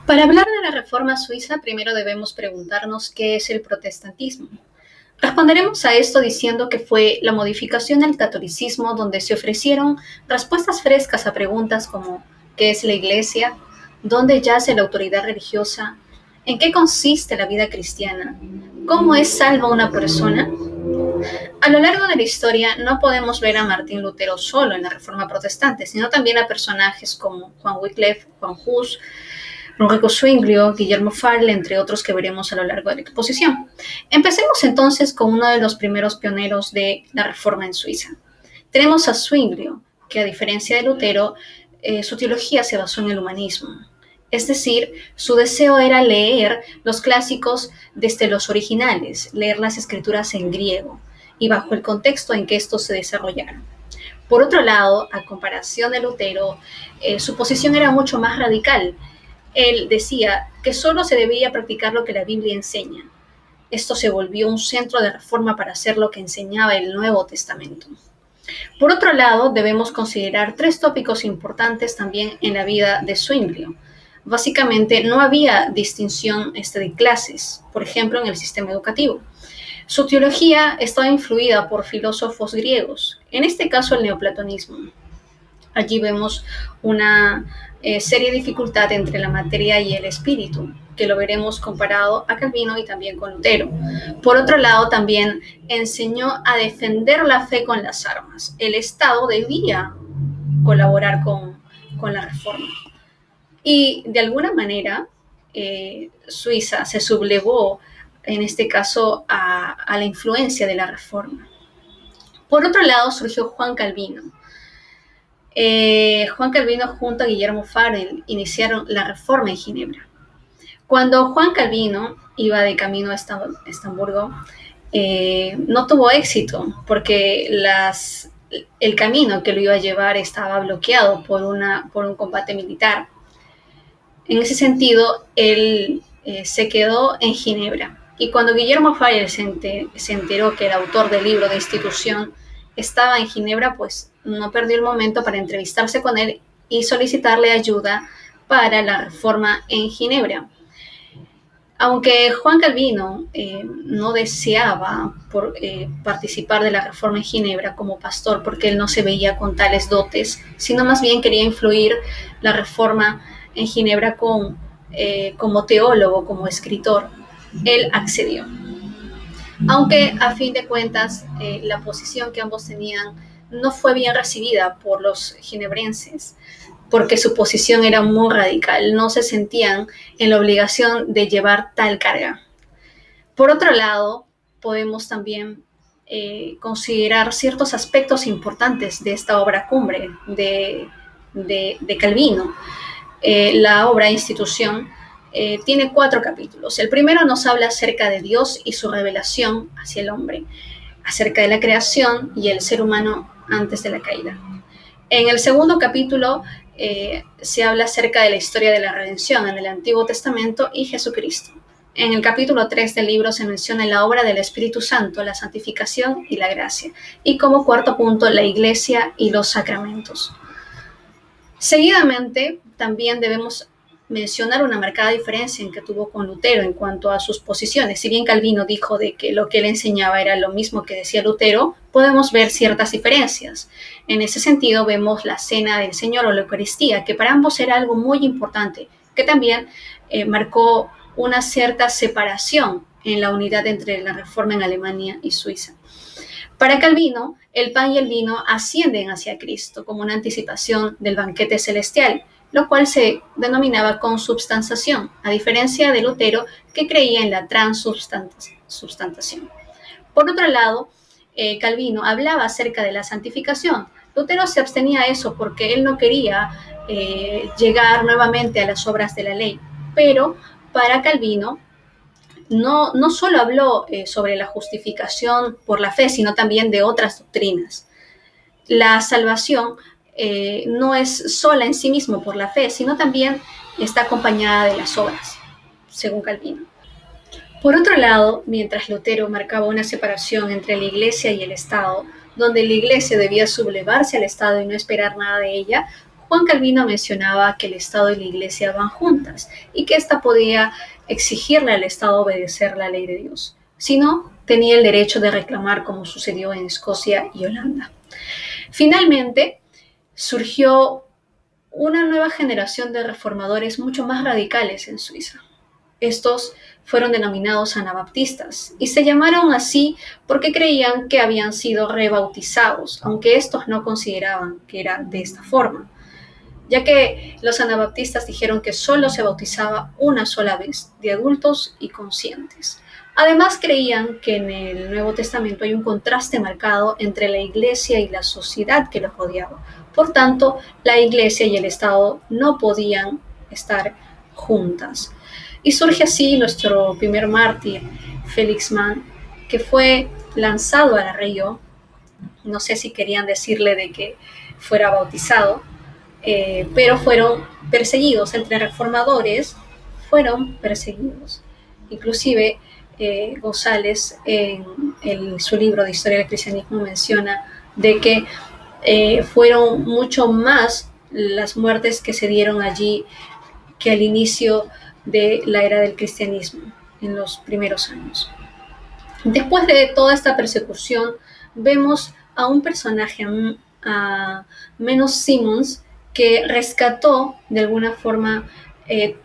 Para hablar de la Reforma Suiza, primero debemos preguntarnos qué es el protestantismo. Responderemos a esto diciendo que fue la modificación del catolicismo donde se ofrecieron respuestas frescas a preguntas como ¿qué es la Iglesia? ¿Dónde yace la autoridad religiosa? ¿En qué consiste la vida cristiana? ¿Cómo es salva una persona? A lo largo de la historia no podemos ver a Martín Lutero solo en la Reforma Protestante, sino también a personajes como Juan Wycliffe, Juan Hus, Enrico Zwinglio, Guillermo Farley, entre otros que veremos a lo largo de la exposición. Empecemos entonces con uno de los primeros pioneros de la Reforma en Suiza. Tenemos a Zwinglio, que a diferencia de Lutero, su teología se basó en el humanismo. Es decir, su deseo era leer los clásicos desde los originales, leer las escrituras en griego y bajo el contexto en que estos se desarrollaron. Por otro lado, a comparación de Lutero, su posición era mucho más radical. Él decía que solo se debía practicar lo que la Biblia enseña. Esto se volvió un centro de reforma para hacer lo que enseñaba el Nuevo Testamento. Por otro lado, debemos considerar tres tópicos importantes también en la vida de Zwinglio. Básicamente, no había distinción de clases, por ejemplo, en el sistema educativo. Su teología estaba influida por filósofos griegos, en este caso el neoplatonismo. Allí vemos una seria dificultad entre la materia y el espíritu, que lo veremos comparado a Calvino y también con Lutero. Por otro lado, también enseñó a defender la fe con las armas. El Estado debía colaborar con la reforma. Y de alguna manera, Suiza se sublevó, en este caso, a la influencia de la reforma. Por otro lado, surgió Juan Calvino. Juan Calvino junto a Guillermo Farel iniciaron la reforma en Ginebra. Cuando Juan Calvino iba de camino a Estamburgo, no tuvo éxito porque el camino que lo iba a llevar estaba bloqueado por un combate militar. En ese sentido, él se quedó en Ginebra. Y cuando Guillermo Farel se enteró que el autor del libro de institución estaba en Ginebra, pues no perdió el momento para entrevistarse con él y solicitarle ayuda para la reforma en Ginebra. Aunque Juan Calvino no deseaba participar de la reforma en Ginebra como pastor porque él no se veía con tales dotes, sino más bien quería influir la reforma en Ginebra como teólogo, como escritor, él accedió. Aunque a fin de cuentas la posición que ambos tenían no fue bien recibida por los ginebrenses, porque su posición era muy radical, no se sentían en la obligación de llevar tal carga. Por otro lado, podemos también considerar ciertos aspectos importantes de esta obra cumbre de Calvino. La obra Institución tiene 4 capítulos. El primero nos habla acerca de Dios y su revelación hacia el hombre, acerca de la creación y el ser humano antes de la caída. En el segundo capítulo se habla acerca de la historia de la redención en el Antiguo Testamento y Jesucristo. En el capítulo 3 del libro se menciona la obra del Espíritu Santo, la santificación y la gracia. Y como cuarto punto, la iglesia y los sacramentos. Seguidamente, también debemos mencionar una marcada diferencia en que tuvo con Lutero en cuanto a sus posiciones. Si bien Calvino dijo de que lo que él enseñaba era lo mismo que decía Lutero, podemos ver ciertas diferencias. En ese sentido, vemos la cena del Señor o la Eucaristía, que para ambos era algo muy importante, que también marcó una cierta separación en la unidad entre la Reforma en Alemania y Suiza. Para Calvino, el pan y el vino ascienden hacia Cristo como una anticipación del banquete celestial, lo cual se denominaba consubstanciación, a diferencia de Lutero, que creía en la transubstantación. Por otro lado, Calvino hablaba acerca de la santificación. Lutero se abstenía de eso porque él no quería llegar nuevamente a las obras de la ley, pero para Calvino no solo habló sobre la justificación por la fe, sino también de otras doctrinas. La salvación no es sola en sí mismo por la fe, sino también está acompañada de las obras, según Calvino. Por otro lado, mientras Lutero marcaba una separación entre la Iglesia y el Estado, donde la Iglesia debía sublevarse al Estado y no esperar nada de ella, Juan Calvino mencionaba que el Estado y la Iglesia van juntas y que ésta podía exigirle al Estado obedecer la ley de Dios. Si no, tenía el derecho de reclamar, como sucedió en Escocia y Holanda. Finalmente, surgió una nueva generación de reformadores mucho más radicales en Suiza. Estos fueron denominados anabaptistas y se llamaron así porque creían que habían sido rebautizados, aunque estos no consideraban que era de esta forma, ya que los anabaptistas dijeron que solo se bautizaba una sola vez, de adultos y conscientes. Además, creían que en el Nuevo Testamento hay un contraste marcado entre la Iglesia y la sociedad que los rodeaba. Por tanto, la Iglesia y el Estado no podían estar juntas. Y surge así nuestro primer mártir, Felix Mann, que fue lanzado al río. No sé si querían decirle de que fuera bautizado, pero fueron perseguidos. Entre reformadores fueron perseguidos. Inclusive González en su libro de Historia del Cristianismo menciona de que fueron mucho más las muertes que se dieron allí que al inicio de la era del cristianismo, en los primeros años. Después de toda esta persecución, vemos a un personaje, a Menno Simons, que rescató de alguna forma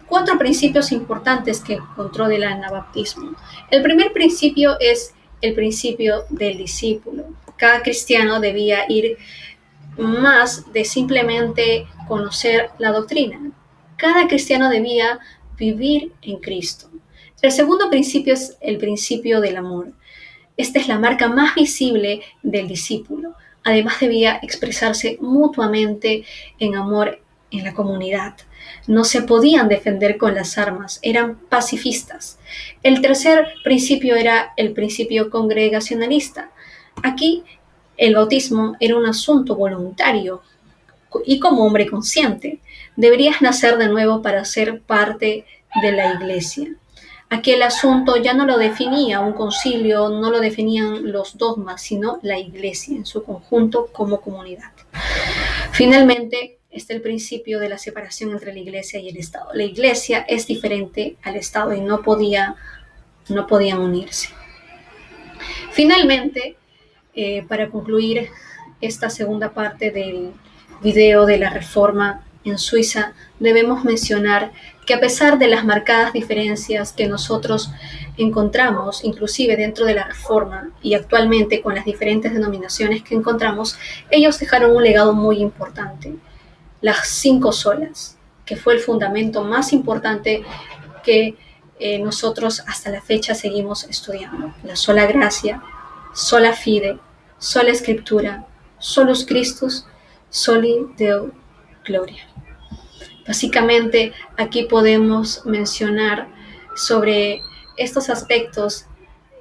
4 principios importantes que encontró del anabaptismo. El primer principio es el principio del discípulo. Cada cristiano debía ir más de simplemente conocer la doctrina. Cada cristiano debía vivir en Cristo. El segundo principio es el principio del amor. Esta es la marca más visible del discípulo. Además, debía expresarse mutuamente en amor en la comunidad. No se podían defender con las armas, eran pacifistas. El tercer principio era el principio congregacionalista. Aquí el bautismo era un asunto voluntario y como hombre consciente. Deberías nacer de nuevo para ser parte de la iglesia. Aquí el asunto ya no lo definía un concilio, no lo definían los dogmas, sino la iglesia en su conjunto como comunidad. Finalmente, está el principio de la separación entre la iglesia y el Estado. La iglesia es diferente al Estado y no podían unirse. Finalmente, para concluir esta segunda parte del video de la Reforma en Suiza, debemos mencionar que a pesar de las marcadas diferencias que nosotros encontramos, inclusive dentro de la Reforma y actualmente con las diferentes denominaciones que encontramos, ellos dejaron un legado muy importante, las 5 solas, que fue el fundamento más importante que nosotros hasta la fecha seguimos estudiando. La sola gracia, sola fide, sola escritura, solus Christus, soli Deo gloria. Básicamente, aquí podemos mencionar sobre estos aspectos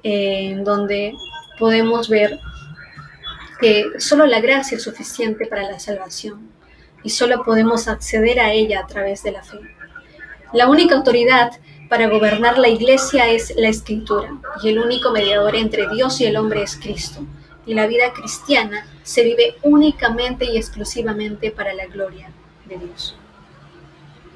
en donde podemos ver que solo la gracia es suficiente para la salvación y solo podemos acceder a ella a través de la fe. La única autoridad para gobernar la iglesia es la Escritura y el único mediador entre Dios y el hombre es Cristo. Y la vida cristiana se vive únicamente y exclusivamente para la gloria de Dios.